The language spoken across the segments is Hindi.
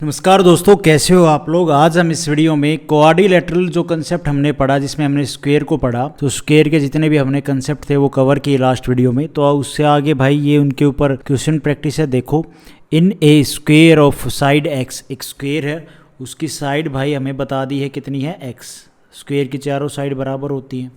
नमस्कार दोस्तों, कैसे हो आप लोग। आज हम इस वीडियो में क्वाड्रिलेटरल जो कंसेप्ट हमने पढ़ा, जिसमें हमने स्क्वायर को पढ़ा, तो स्क्वायर के जितने भी हमने कंसेप्ट थे वो कवर किए लास्ट वीडियो में। तो उससे आगे भाई ये उनके ऊपर क्वेश्चन प्रैक्टिस है। देखो, इन ए स्क्वायर ऑफ साइड एक्स, एक स्क्वायर है, उसकी साइड भाई हमें बता दी है कितनी है, एक्स। स्क्वायर की चारों साइड बराबर होती हैं,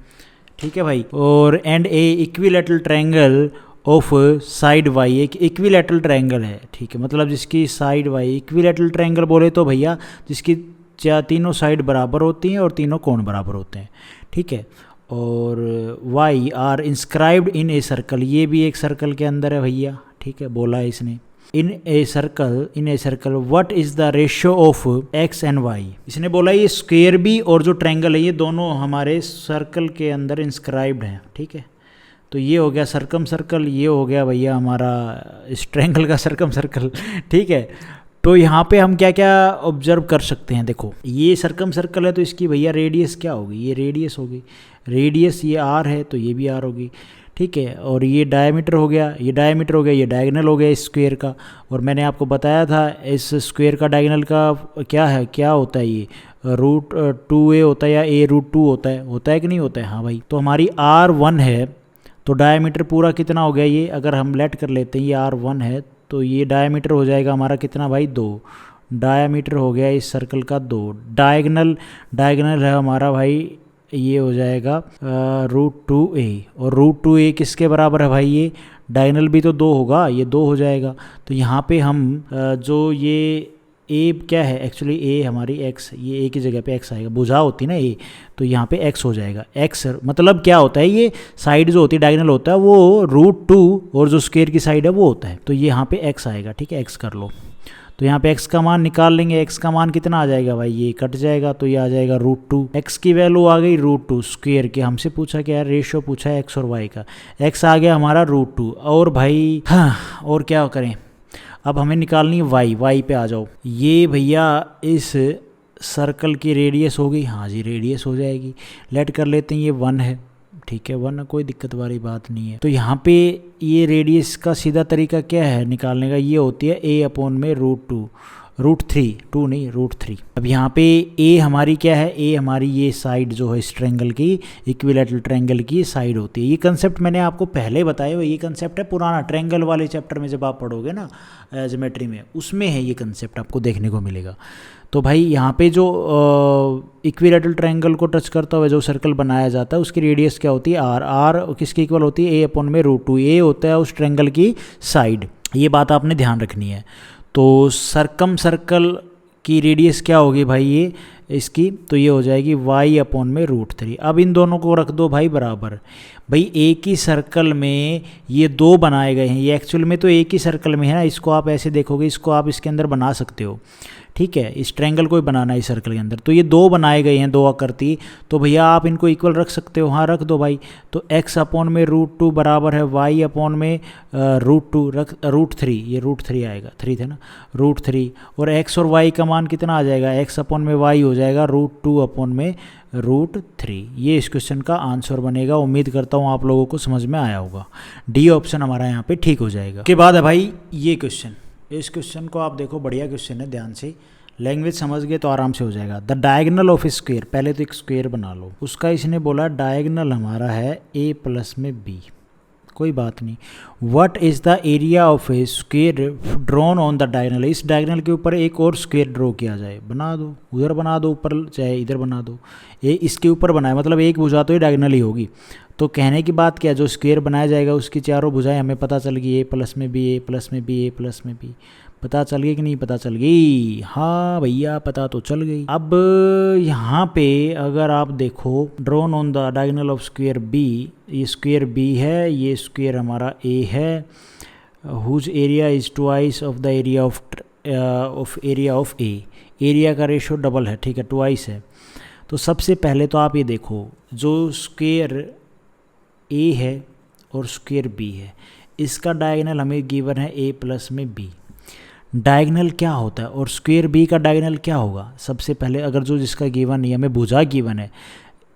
ठीक है भाई। और and a equilateral triangle of side y, एक इक्विलेटरल ट्रायंगल है, ठीक है। मतलब जिसकी साइड वाई, इक्विलेटरल ट्रायंगल बोले तो भैया जिसकी तीनों साइड बराबर होती हैं और तीनों कोण बराबर होते हैं, ठीक है। और y are inscribed in a circle, ये भी एक सर्कल के अंदर है भैया, ठीक है, बोला है इसने। In a circle what is the ratio of X and Y, इसने बोला ये स्क्वायर भी और जो ट्रायंगल है ये दोनों हमारे सर्कल के अंदर इंस्क्राइब्ड हैं, ठीक है। तो ये हो गया सर्कम सर्कल, ये हो गया भैया हमारा इस ट्रायंगल का सर्कम सर्कल, ठीक है। तो यहाँ पे हम क्या क्या ऑब्जर्व कर सकते हैं। देखो, ये सर्कम सर्कल है तो इसकी भैया रेडियस क्या होगी, ये रेडियस होगी। रेडियस ये आर है तो ये भी आर होगी, ठीक है। और ये डायमीटर हो गया, ये डायमीटर हो गया, ये डायगोनल हो गया इस स्क्वायर का। और मैंने आपको बताया था इस स्क्वायर का डायगोनल का क्या है, क्या होता है, ये √2a होता है या a√2 होता है कि नहीं होता है। हाँ भाई, तो हमारी R1 है तो डायमीटर पूरा कितना हो गया, ये अगर हम लेट कर लेते हैं, ये R1 है तो ये डायमीटर हो जाएगा हमारा कितना भाई, 2। डायमीटर हो गया इस सर्कल का 2। डायगोनल है हमारा भाई, ये हो जाएगा √2a। और √2a किसके बराबर है भाई, ये डायगोनल भी तो 2 होगा, ये 2 हो जाएगा। तो यहाँ पे हम जो ये ए क्या है, एक्चुअली ए हमारी एक्स, ये ए की जगह पे एक्स आएगा, भुजा होती है ना ए, तो यहाँ पे एक्स हो जाएगा। एक्स मतलब क्या होता है, ये साइड जो होती है डायगोनल होता है वो √2 और जो स्क्वायर की साइड है वो होता है, तो ये यहाँ पे एक्स आएगा, ठीक है। एक्स कर लो, तो यहाँ पे एक्स का मान निकाल लेंगे। एक्स का मान कितना आ जाएगा भाई, ये कट जाएगा तो ये आ जाएगा √2। एक्स की वैल्यू आ गई √2 स्क्वायर के, हमसे पूछा क्या है, रेशियो पूछा है एक्स और वाई का। एक्स आ गया हमारा √2। और भाई हाँ, और क्या करें, अब हमें निकालनी है वाई पे आ जाओ। ये भैया इस सर्कल की रेडियस होगी, हाँ जी रेडियस हो जाएगी, लेट कर लेते हैं, ये 1 है, ठीक है, 1, कोई दिक्कत वाली बात नहीं है। तो यहाँ पे ये रेडियस का सीधा तरीका क्या है निकालने का, ये होती है √3, 2 नहीं √3। अब यहाँ पे ए हमारी क्या है, ए हमारी ये साइड जो है इस ट्रायंगल की, इक्विलेटरल ट्रायंगल की साइड होती है। ये कंसेप्ट मैंने आपको पहले बताया हुआ, ये कंसेप्ट है पुराना, ट्रायंगल वाले चैप्टर में जब आप पढ़ोगे ना ज्योमेट्री में, उसमें है ये कंसेप्ट आपको देखने को मिलेगा। तो भाई यहाँ पे जो इक्विलेटरल ट्रायंगल को टच करता हुआ जो सर्कल बनाया जाता है उसकी रेडियस क्या होती है, आर किसकी इक्वल होती है, a/√2। ए होता है उस ट्रायंगल की साइड, ये बात आपने ध्यान रखनी है। तो सर्कम सर्कल की रेडियस क्या होगी भाई, ये इसकी, तो ये हो जाएगी y/√3। अब इन दोनों को रख दो भाई बराबर। भाई एक ही सर्कल में ये 2 बनाए गए हैं, ये एक्चुअल में तो एक ही सर्कल में है ना, इसको आप ऐसे देखोगे, इसको आप इसके अंदर बना सकते हो, ठीक है। इस ट्रायंगल को ही बनाना है इस सर्कल के अंदर, तो ये 2 बनाए गए हैं, 2 आकृति, तो भैया आप इनको इक्वल रख सकते हो, हाँ रख दो भाई। तो x/√2 बराबर है y/√2 √3, ये √3 आएगा, 3 थे ना, √3। और x और y का मान कितना आ जाएगा, x/y हो जाएगा √2/√3। ये इस क्वेश्चन का आंसर बनेगा। उम्मीद करता हूँ आप लोगों को समझ में आया होगा, डी ऑप्शन हमारा यहाँ पे ठीक हो जाएगा। के बाद है भाई ये क्वेश्चन, इस क्वेश्चन को आप देखो, बढ़िया क्वेश्चन है, ध्यान से लैंग्वेज समझ गए तो आराम से हो जाएगा। द डायगोनल ऑफ स्क्वायर, पहले तो एक स्क्वायर बना लो, उसका इसने बोला डायगोनल हमारा है a+b, कोई बात नहीं। What is the area of A square drawn on the diagonal, इस डायगोनल के ऊपर एक और स्क्वायर ड्रॉ किया जाए, बना दो, उधर बना दो ऊपर, चाहे इधर बना दो, ये इसके ऊपर बनाए, मतलब एक भुजा तो ये डायगोनल ही होगी। तो कहने की बात क्या, जो स्क्वायर बनाया जाएगा उसकी चारों भुजाएं हमें पता चल गई, a+b पता चल गई कि नहीं, पता चल गई, हाँ भैया पता तो चल गई। अब यहाँ पे अगर आप देखो, drawn on the diagonal of square B, ये स्क्वायर बी है, ये स्क्वायर हमारा ए है, whose area is twice of the area of A, area का रेशो डबल है, ठीक है, ट्वाइस है। तो सबसे पहले तो आप ये देखो, जो स्क्वायर ए है और स्क्वायर बी है, इसका डायगोनल हमें गिवन है a+b। डायगोनल क्या होता है और स्क्वायर बी का डायगोनल क्या होगा, सबसे पहले अगर जो जिसका गिवन नहीं, हमें भुजा गिवन है,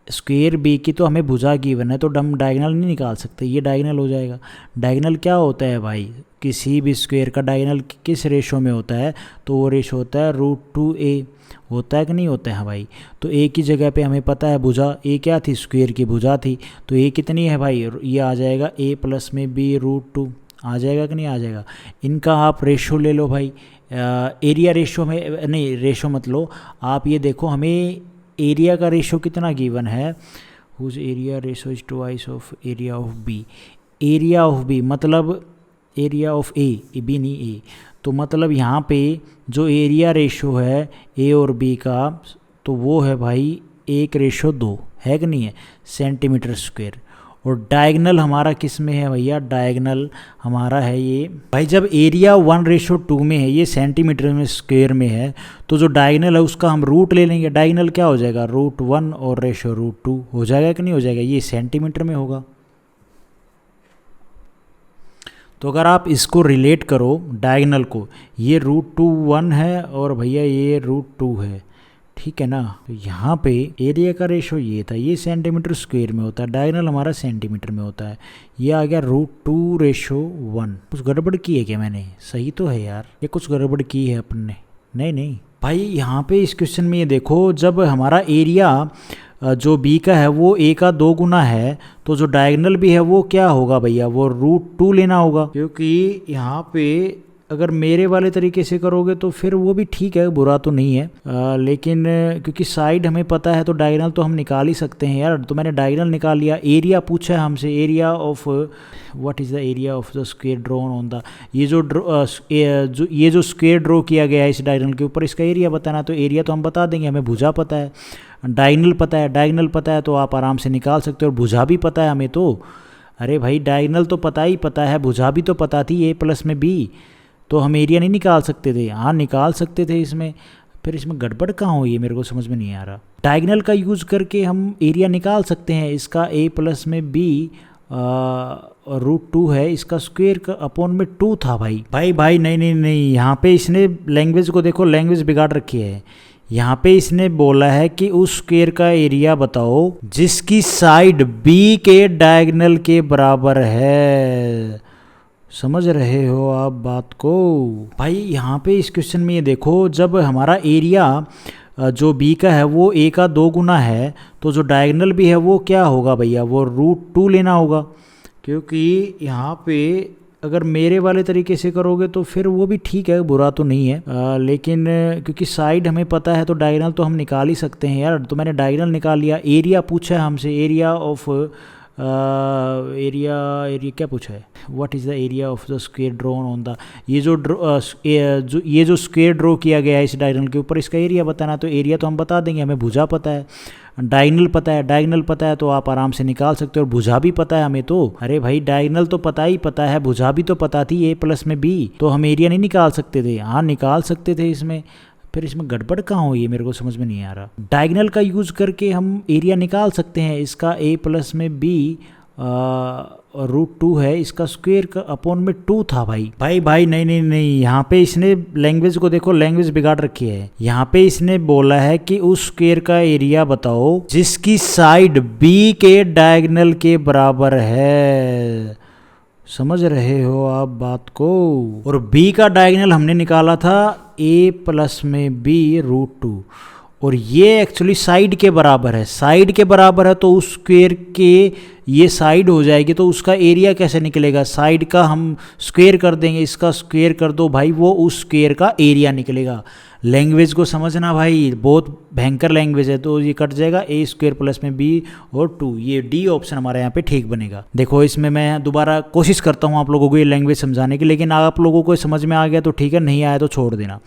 स्क्वायर बी की तो हमें भुजा गिवन है, तो हम डायगोनल नहीं निकाल सकते, ये डायगोनल हो जाएगा। डायगोनल क्या होता है भाई, किसी भी स्क्वायर का डायगोनल किस रेशो में होता है, तो वो रेशो होता है √2a, होता है कि नहीं होता है भाई। तो a की जगह पे हमें पता है भुजा a क्या थी, स्क्वायर की भुजा थी, तो a कितनी है भाई, ये आ जाएगा a प्लस में b √2, आ जाएगा कि नहीं आ जाएगा। इनका आप रेशो ले लो भाई, एरिया रेशो में नहीं, रेशो मत लो आप, ये देखो हमें एरिया का रेशो कितना गिवन है, whose area ratio is twice of area of B. Area of B मतलब एरिया ऑफ ए, बी नहीं ए, तो मतलब यहाँ पे जो एरिया रेशो है ए और बी का, तो वो है भाई 1:2 है कि नहीं है, सेंटीमीटर स्क्वायर। और डायगनल हमारा किस में है भैया, डायगनल हमारा है ये भाई, जब एरिया 1:2 में है, ये सेंटीमीटर में स्क्वायर में है, तो जो डायगनल है उसका हम रूट ले लेंगे, डायगनल क्या हो जाएगा, √1 और रेशो √2 हो जाएगा कि नहीं हो जाएगा, ये सेंटीमीटर में होगा। तो अगर आप इसको रिलेट करो डायगनल को, ये √1 है और भैया ये √2 है, ठीक है ना। तो यहाँ पे एरिया का रेशो ये था, ये सेंटीमीटर स्क्वायर में होता है, डायगोनल हमारा सेंटीमीटर में होता है, ये आ गया √2:1। कुछ गड़बड़ की है क्या मैंने, सही तो है यार, ये कुछ गड़बड़ की है अपन ने, नहीं नहीं भाई। यहाँ पे इस क्वेश्चन में ये देखो, जब हमारा एरिया जो बी का है वो ए का 2 गुना है, तो जो डायगोनल भी है वो क्या होगा भैया, वो √2 लेना होगा। क्योंकि यहाँ पे अगर मेरे वाले तरीके से करोगे तो फिर वो भी ठीक है, बुरा तो नहीं है, लेकिन क्योंकि साइड हमें पता है तो डायगोनल तो हम निकाल ही सकते हैं यार। तो मैंने डायगोनल निकाल लिया। एरिया पूछा है हमसे, area of what is the area of the square drawn on the, ये जो स्क्वायर ड्रॉ किया गया है इस डायगोनल के ऊपर, इसका एरिया बताना। तो एरिया तो हम बता देंगे, हमें भुजा पता है, डायगोनल पता है, डायगोनल पता है तो आप आराम से निकाल सकते हो, और भुजा भी पता है हमें तो। अरे भाई डायगोनल तो पता ही पता है, भुजा भी तो पता थी, a प्लस में b, तो हम एरिया नहीं निकाल सकते थे, हाँ निकाल सकते थे इसमें। फिर इसमें गड़बड़ कहाँ हुई है, मेरे को समझ में नहीं आ रहा। डायगोनल का यूज़ करके हम एरिया निकाल सकते हैं, इसका a प्लस में b √2 है, इसका स्क्वायर का अपॉन में 2 था भाई। भाई नहीं नहीं नहीं, यहाँ पे इसने लैंग्वेज को देखो, लैंग्वेज बिगाड़ रखी है। यहाँ पे इसने बोला है कि उस स्क्वायर का एरिया बताओ जिसकी साइड b के डायगोनल के बराबर है। समझ रहे हो आप बात को भाई। यहाँ पे इस क्वेश्चन में ये देखो, जब हमारा एरिया जो b का है वो a का 2 गुना है, तो जो डायगोनल भी है वो क्या होगा भैया, वो √2 लेना होगा। क्योंकि यहाँ पे अगर मेरे वाले तरीके से करोगे तो फिर वो भी ठीक है, बुरा तो नहीं है, लेकिन क्योंकि साइड हमें पता है तो डायगोनल तो हम निकाल ही सकते हैं यार। तो मैंने डायगोनल निकाल लिया। एरिया पूछा है हमसे, एरिया ऑफ एरिया क्या पूछा है, what is the area of the square drawn on the, ये जो स्क्वायर ड्रॉ किया गया है इस डायगोनल के ऊपर, इसका एरिया बताना। तो एरिया तो हम बता देंगे, हमें भुजा पता है, डायगोनल पता है, डायगोनल पता है तो आप आराम से निकाल सकते हो, और भुजा भी पता है हमें तो। अरे भाई डायगोनल तो पता ही पता है, भुजा भी तो पता थी, a प्लस में b, तो हम एरिया नहीं निकाल सकते थे, हाँ निकाल सकते थे इसमें। फिर इसमें गड़बड़ कहाँ हुई है, मेरे को समझ में नहीं आ रहा। डायगोनल का यूज़ करके हम एरिया निकाल सकते हैं, इसका a प्लस में b √2 है, इसका स्क्वायर का अपॉन में 2 था भाई नहीं नहीं नहीं, यहाँ पे इसने लैंग्वेज को देखो, लैंग्वेज बिगाड़ रखी है। यहाँ पे इसने बोला है कि उस स्क्वायर का एरिया बताओ जिसकी साइड b के डायगोनल के बराबर है। समझ रहे हो आप बात को। और b का डायगोनल हमने निकाला था a प्लस में b √2, और ये एक्चुअली साइड के बराबर है, साइड के बराबर है तो उस स्क्वायर के ये साइड हो जाएगी, तो उसका एरिया कैसे निकलेगा, साइड का हम स्क्वायर कर देंगे, इसका स्क्वायर कर दो भाई, वो उस स्क्वायर का एरिया निकलेगा। लैंग्वेज को समझना भाई, बहुत भयंकर लैंग्वेज है। तो ये कट जाएगा, a² प्लस में b और 2, ये डी ऑप्शन हमारे यहाँ पे ठीक बनेगा। देखो इसमें मैं दोबारा कोशिश करता हूँ आप लोगों को ये लैंग्वेज समझाने की, लेकिन आप लोगों को समझ में आ गया तो ठीक है, नहीं आया तो छोड़ देना।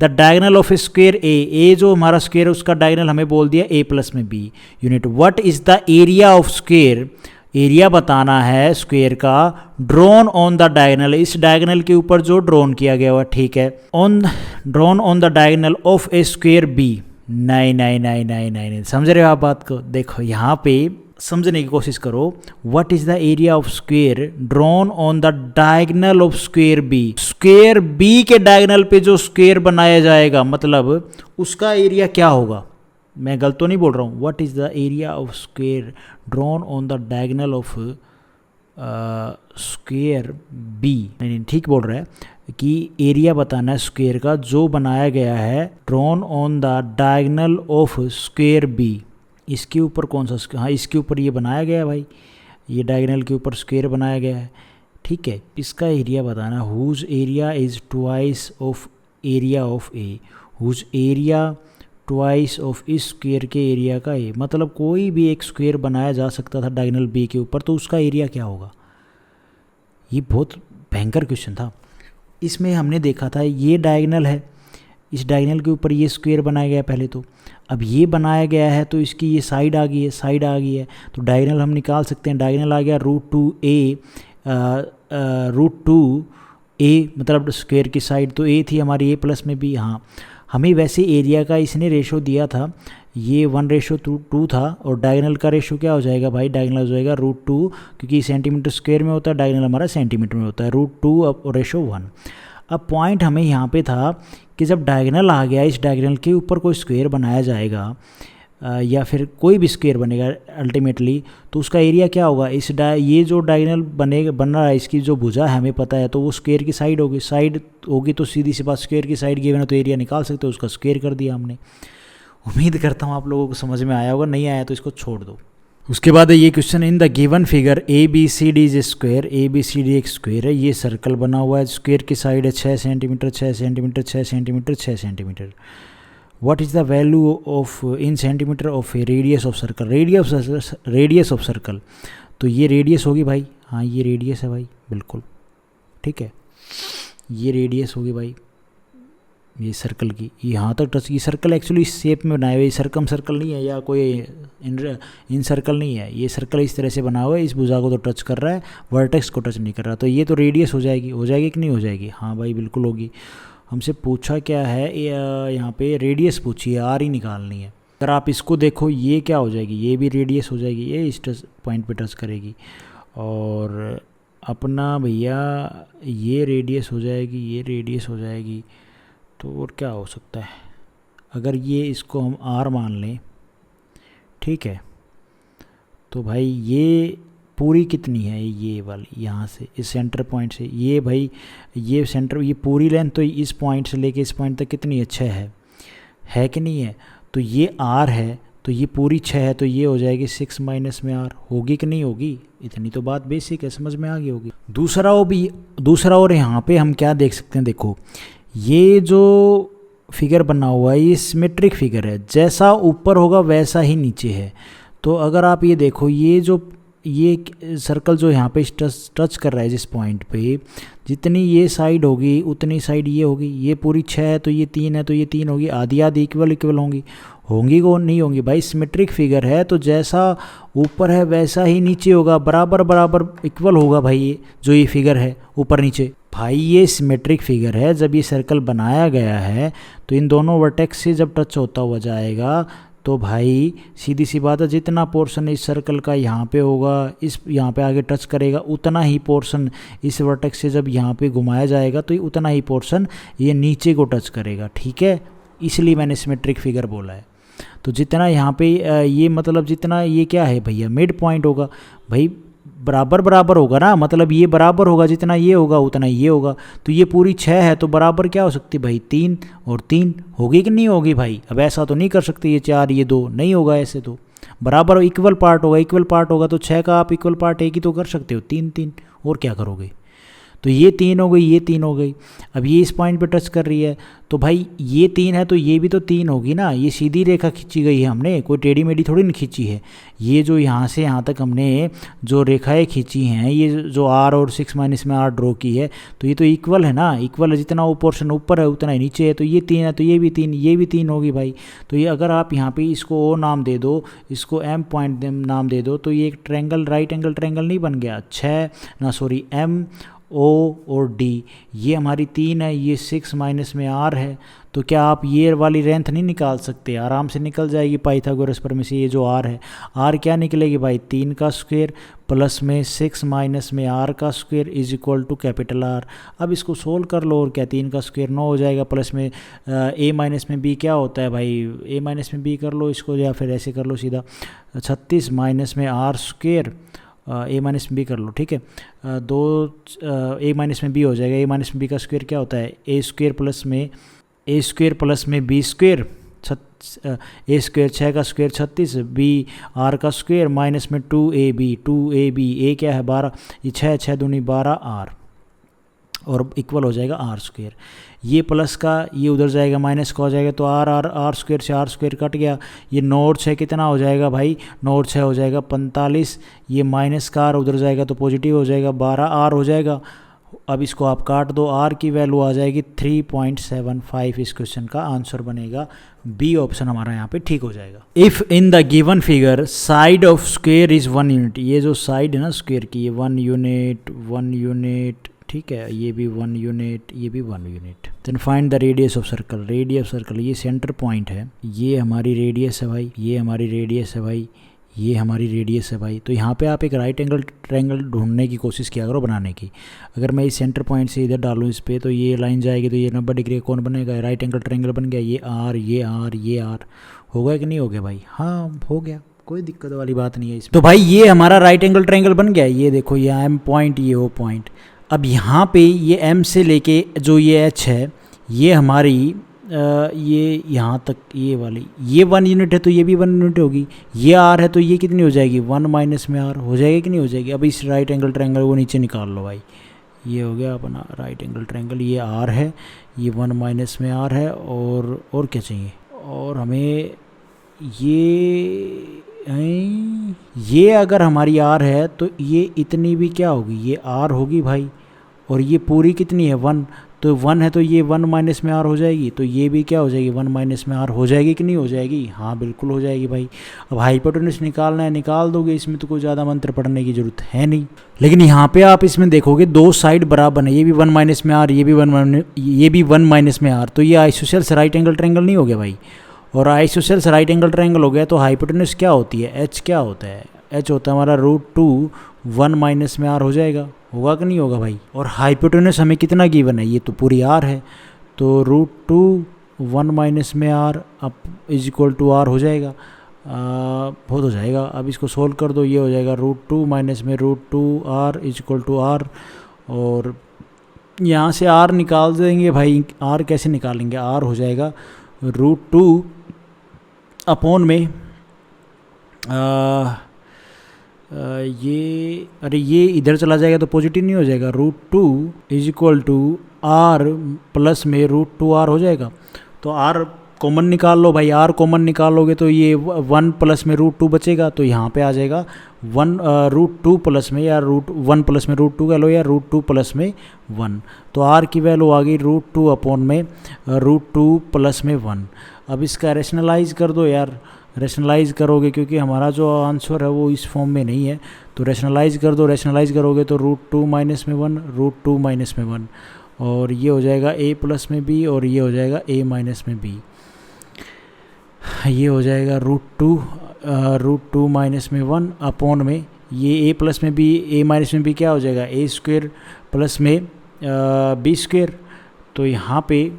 द डायगोनल ऑफ स्क्वायर ए जो हमारा स्क्वायर है उसका डायगोनल हमें बोल दिया a प्लस में b unit. What is the area of square, area बताना है स्क्वायर का, ड्रॉन ऑन द डायगोनल, इस डायगोनल के ऊपर जो ड्रॉन किया गया हुआ, ठीक है, on drawn on the diagonal of A square b। नहीं नहीं नहीं नहीं नहीं नहीं, समझ रहे हो आप बात को। देखो यहाँ पे समझने की कोशिश करो। What is the area of square drawn on the diagonal of square b, square b के डायगोनल पे जो स्क्वायर बनाया जाएगा मतलब उसका एरिया क्या होगा, मैं गलत तो नहीं बोल रहा हूँ, what is the area of square drawn on the diagonal of square B. नहीं ठीक बोल रहा है कि एरिया बताना है स्क्वेयर का जो बनाया गया है drawn on the diagonal of square B. इसके ऊपर कौन सा, हाँ इसके ऊपर ये बनाया गया है भाई, ये डायगोनल के ऊपर स्क्वेयर बनाया गया है, ठीक है। इसका एरिया बताना, whose area is twice of area of A, whose area twice of इस स्क्वेयर के एरिया का ए। मतलब कोई भी एक स्क्वेयर बनाया जा सकता था डायगोनल बी के ऊपर, तो उसका एरिया क्या होगा। ये बहुत भयंकर क्वेश्चन था। इसमें हमने देखा था ये डायगोनल है, इस डायगोनल के ऊपर ये स्क्वेयर बनाया गया पहले, तो अब ये बनाया गया है तो इसकी ये साइड आ गई है, साइड आ गई है, तो डायगोनल हम निकाल सकते हैं। डायगोनल आ गया √2a, मतलब स्क्वेयर की साइड तो a थी हमारी, a प्लस में भी। हाँ हमें वैसे एरिया का इसने रेशो दिया था, ये 1:2 था, और डायगोनल का रेशो क्या हो जाएगा भाई, डायगोनल हो जाएगा √2, क्योंकि सेंटीमीटर स्क्वेयर में होता है, डायगोनल हमारा सेंटीमीटर में होता है, √2 और रेशो 1। अब पॉइंट हमें यहाँ पे था कि जब डायगोनल आ गया, इस डायगोनल के ऊपर कोई स्क्वेयर बनाया जाएगा या फिर कोई भी स्क्वेयर बनेगा अल्टीमेटली, तो उसका एरिया क्या होगा। ये जो डायगोनल बन रहा है, इसकी जो भुजा है हमें पता है, तो वो स्क्वेयर की साइड होगी, साइड होगी तो सीधी सी बात स्क्वेयर की साइड गिवन है तो एरिया निकाल सकते हो, उसका स्क्वेयर कर दिया हमने। उम्मीद करता हूँ आप लोगों को समझ में आया होगा, नहीं आया तो इसको छोड़ दो। उसके बाद ये question, in the given figure ABCD is square, ABCD एक स्क्वेयर है, ये सर्कल बना हुआ है, स्क्वेयर की साइड है 6 centimetre 6 centimetre 6 centimetre 6 centimetre. What is the value of in centimetre of radius of circle, radius of circle. तो ये रेडियस होगी भाई, हाँ ये रेडियस है भाई, बिल्कुल ठीक है, ये रेडियस होगी भाई ये सर्कल की, यहाँ तक टच की। सर्कल एक्चुअली इस शेप में बनाए हुए, सर्कम सर्कल नहीं है या कोई इन सर्कल नहीं है, ये सर्कल इस तरह से बना हुआ है, इस भुजा को तो टच कर रहा है, वर्टेक्स को टच नहीं कर रहा, तो ये तो रेडियस हो जाएगी कि नहीं हो जाएगी, हाँ भाई बिल्कुल होगी। हमसे पूछा क्या है यहाँ पे, रेडियस पूछी है, आर ही निकालनी है। अगर आप इसको देखो ये क्या हो जाएगी, ये भी रेडियस हो जाएगी, ये इस पॉइंट पे टच करेगी, और अपना भैया ये रेडियस हो जाएगी, ये रेडियस हो जाएगी, तो और क्या हो सकता है। अगर ये इसको हम आर मान लें, ठीक है, तो भाई ये पूरी कितनी है, ये वाली यहाँ से इस सेंटर पॉइंट से, ये भाई ये सेंटर, ये पूरी लेंथ तो इस पॉइंट से लेके इस पॉइंट तक कितनी है, 6 है कि नहीं है। तो ये आर है, तो ये पूरी 6 है, तो ये हो जाएगी 6 माइनस में आर, होगी कि नहीं होगी। इतनी तो बात बेसिक है, समझ में आ गई होगी। दूसरा और यहाँ पे हम क्या देख सकते हैं, देखो ये जो फिगर बना हुआ है ये सिमेट्रिक फिगर है, जैसा ऊपर होगा वैसा ही नीचे है। तो अगर आप ये देखो, ये सर्कल जो यहाँ पे टच कर रहा है जिस पॉइंट पे, जितनी ये साइड होगी उतनी साइड ये होगी, ये पूरी 6 है तो ये 3 है, तो ये 3 होगी, आधी आधी इक्वल होंगी को नहीं होंगी भाई। सिमेट्रिक फिगर है तो जैसा ऊपर है वैसा ही नीचे होगा, बराबर इक्वल होगा भाई। ये जो ये फिगर है ऊपर नीचे, भाई ये सिमेट्रिक फिगर है। जब ये सर्कल बनाया गया है तो इन दोनों वर्टेक्स से जब टच होता हुआ जाएगा तो भाई सीधी सी बात है, जितना पोर्शन इस सर्कल का यहाँ पे होगा, इस यहाँ पे आगे टच करेगा, उतना ही पोर्शन इस वर्टेक्स से जब यहाँ पे घुमाया जाएगा तो उतना ही पोर्शन ये नीचे को टच करेगा, ठीक है। इसलिए मैंने सिमेट्रिक फिगर बोला है। तो जितना यहाँ पे ये मतलब जितना ये क्या है भैया, मिड पॉइंट होगा भाई, बराबर होगा ना, मतलब ये बराबर होगा, जितना ये होगा उतना ये होगा। तो ये पूरी 6 है तो बराबर क्या हो सकती है भाई, 3 और 3 होगी कि नहीं होगी भाई। अब ऐसा तो नहीं कर सकते ये 4 ये 2 नहीं होगा, ऐसे तो बराबर इक्वल पार्ट होगा। तो 6 का आप इक्वल पार्ट एक ही तो कर सकते हो, 3 और क्या करोगे। तो ये 3 हो गई, ये 3 हो गई। अब ये इस पॉइंट पे टच कर रही है तो भाई ये 3 है तो ये भी तो 3 होगी ना। ये सीधी रेखा खींची गई है हमने, कोई टेढ़ी मेढ़ी थोड़ी नहीं खींची है। ये जो यहाँ से यहाँ तक हमने जो रेखाएं खींची हैं, ये जो आर और 6 माइनस में आर ड्रॉ की है, तो ये तो इक्वल है ना, इक्वल है। जितना वो पोर्शन ऊपर है उतना ही नीचे है। तो ये 3 है तो ये भी 3, ये भी 3 होगी भाई। तो ये अगर आप यहाँ पे इसको ओ नाम दे दो, इसको एम पॉइंट नाम दे दो, तो ये एक ट्रायंगल, राइट एंगल ट्रायंगल नहीं बन गया। एम ओ और डी, ये हमारी 3 है, ये 6 माइनस में आर है। तो क्या आप ये वाली लेंथ नहीं निकाल सकते? आराम से निकल जाएगी पाइथागोरस प्रमेय से। ये जो आर है, आर क्या निकलेगी भाई? 3 का स्क्वायर प्लस में 6 माइनस में आर का square is equal to capital R. अब इसको सोल्व कर लो और क्या, 3 का स्क्वायर 9 हो जाएगा, प्लस में ए माइनस में बी क्या होता है भाई? ए माइनस में बी कर लो इसको, या फिर ऐसे कर लो सीधा, 36 माइनस में आर स्क्वायर, ए माइनस में बी कर लो, ठीक है। ए माइनस में बी हो जाएगा। ए माइनस में बी का स्क्वायर क्या होता है? ए स्क्वायर प्लस में बी स्क्वायर, ए स्क्वायर 6 का स्क्वायर 36, बी आर का स्क्वायर माइनस में 2ab, ए क्या है 12, ये 6 दूनी 12 आर, और इक्वल हो जाएगा आर स्क्वायर। ये प्लस का ये उधर जाएगा, माइनस का हो जाएगा, तो आर स्क्वायर से आर स्क्वायर कट गया। ये 9 और 6 कितना हो जाएगा भाई? 9 और 6 हो जाएगा 45, ये माइनस का आर उधर जाएगा तो पॉजिटिव हो जाएगा, 12 आर हो जाएगा। अब इसको आप काट दो, आर की वैल्यू आ जाएगी 3.75। इस क्वेश्चन का आंसर बनेगा बी ऑप्शन हमारा यहाँ पे ठीक हो जाएगा। If in the given figure side of square is 1 unit, ये जो साइड है ना स्क्वायर की, ये 1 यूनिट, ठीक है, ये भी 1 यूनिट, ये भी 1 unit. Then find the radius of circle. Radius circle, ये सेंटर पॉइंट है, ये हमारी रेडियस है भाई, ये हमारी रेडियस है भाई, ये हमारी रेडियस है भाई। तो यहाँ पे आप एक राइट एंगल ट्रायंगल ढूंढने की कोशिश किया करो, बनाने की। अगर मैं इस सेंटर पॉइंट से इधर डालूँ इस पर, तो ये लाइन जाएगी, तो ये 90 डिग्री कौन बनेगा? राइट एंगल ट्रायंगल बन गया। ये आर हो गया कि नहीं हो गया भाई? हाँ हो गया, कोई दिक्कत वाली बात नहीं है इसमें। तो भाई ये हमारा राइट एंगल ट्रायंगल बन गया। ये देखो, ये एम पॉइंट, ये ओ पॉइंट। अब यहाँ पे ये एम से लेके जो ये एच है, ये हमारी ये यहाँ तक ये वाली, ये 1 यूनिट है तो ये भी 1 यूनिट होगी। ये आर है तो ये कितनी हो जाएगी? 1 माइनस में आर हो जाएगी कि नहीं हो जाएगी? अब इस राइट एंगल ट्रायंगल को नीचे निकाल लो भाई। ये हो गया अपना राइट एंगल ट्रायंगल, ये आर है, ये 1 माइनस में आर है, और क्या चाहिए? और हमें ये अगर हमारी आर है तो ये इतनी भी क्या होगी? ये आर होगी भाई, और ये पूरी कितनी है? 1, तो 1 है तो ये 1 माइनस में आर हो जाएगी, तो ये भी क्या हो जाएगी? 1 माइनस में आर हो जाएगी कि नहीं हो जाएगी? हाँ बिल्कुल हो जाएगी भाई। अब हाइपोटेन्यूज निकालना है, निकाल दोगे, इसमें तो कोई ज़्यादा मंत्र पढ़ने की जरूरत है नहीं। लेकिन यहाँ पे आप इसमें देखोगे दो साइड बराबर है, ये भी 1 माइनस में आर, ये भी 1 माइनस में आर, तो ये आइसोसेल्स राइट एंगल ट्रायंगल नहीं हो गया भाई। और आइसोसेल्स राइट एंगल ट्रायंगल हो गया तो हाइपोटेन्यूज क्या होती है? एच क्या होता है? एच होता है हमारा √2 1 माइनस में आर हो जाएगा, होगा कि नहीं होगा भाई? और हाइपोटेन्यूज हमें कितना गिवन है? ये तो पूरी आर है, तो √2 1 माइनस में आर अब इज इक्वल टू आर हो जाएगा, बहुत हो जाएगा। अब इसको सोल्व कर दो, ये हो जाएगा √2 माइनस में √2 R is equal to R, और यहाँ से आर निकाल देंगे भाई। आर कैसे निकालेंगे? आर हो जाएगा √2 अपॉन में ये इधर चला जाएगा तो पॉजिटिव नहीं हो जाएगा, √2 is equal to R plus में √2 आर हो जाएगा। तो आर कॉमन निकाल लो भाई, आर कॉमन निकालोगे तो ये 1 प्लस में √2 बचेगा, तो यहाँ पे आ जाएगा 1 √2 प्लस में, या √1 प्लस में √2 कह लो, या √2 प्लस में 1। तो आर की वैल्यू आ गई √2 अपॉन में √2 प्लस में 1। अब इसका रेशनलाइज कर दो यार, रेशनलाइज करोगे क्योंकि हमारा जो आंसर है वो इस फॉर्म में नहीं है, तो रेशनलाइज कर दो। रेशनलाइज करोगे तो √2 माइनस में 1, √2 माइनस में 1, और ये हो जाएगा a प्लस में b, और ये हो जाएगा a माइनस में b। ये हो जाएगा √2 माइनस में 1 अपॉन में ये a प्लस में b, a माइनस में b क्या हो जाएगा? a स्क्वायर प्लस में b स्क्वायर। तो यहाँ पे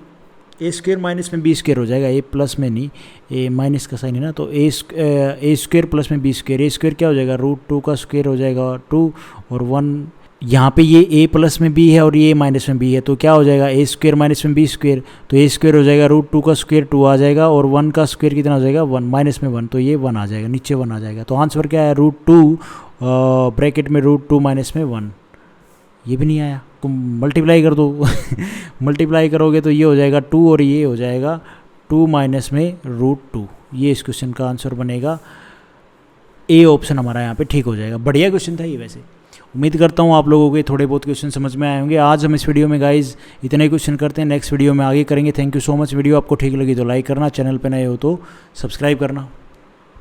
ए स्क्वायर माइनस में बी स्क्वायर हो जाएगा, ए प्लस में नहीं, ए माइनस का साइन है ना, तो ए स्क्वायर प्लस में बी स्क्वायर। ए स्क्वायर क्या हो जाएगा? √2 का स्क्वायर हो जाएगा 2, और 1 यहाँ पे ये ए प्लस में बी है और ये माइनस में बी है, तो क्या हो जाएगा? ए स्क्वायर माइनस में बी स्क्वायर, तो ए स्क्वायर हो जाएगा √2 का स्क्वायर 2 आ जाएगा, और 1 का स्क्वायर कितना हो जाएगा? 1 माइनस में 1, तो ये 1 आ जाएगा, नीचे 1 आ जाएगा। तो आंसर क्या है? √2 ब्रैकेट में √2 माइनस में 1। ये भी नहीं आया तो मल्टीप्लाई कर दो मल्टीप्लाई करोगे तो ये हो जाएगा 2, और ये हो जाएगा 2 माइनस में √2। ये इस क्वेश्चन का आंसर बनेगा, ए ऑप्शन हमारा यहाँ पे ठीक हो जाएगा। बढ़िया क्वेश्चन था ये वैसे। उम्मीद करता हूँ आप लोगों के थोड़े बहुत क्वेश्चन समझ में आए होंगे। आज हम इस वीडियो में गाइज इतने क्वेश्चन करते हैं, नेक्स्ट वीडियो में आगे करेंगे। Thank you so much. Video आपको ठीक लगी तो लाइक करना, चैनल पे नए हो तो सब्सक्राइब करना।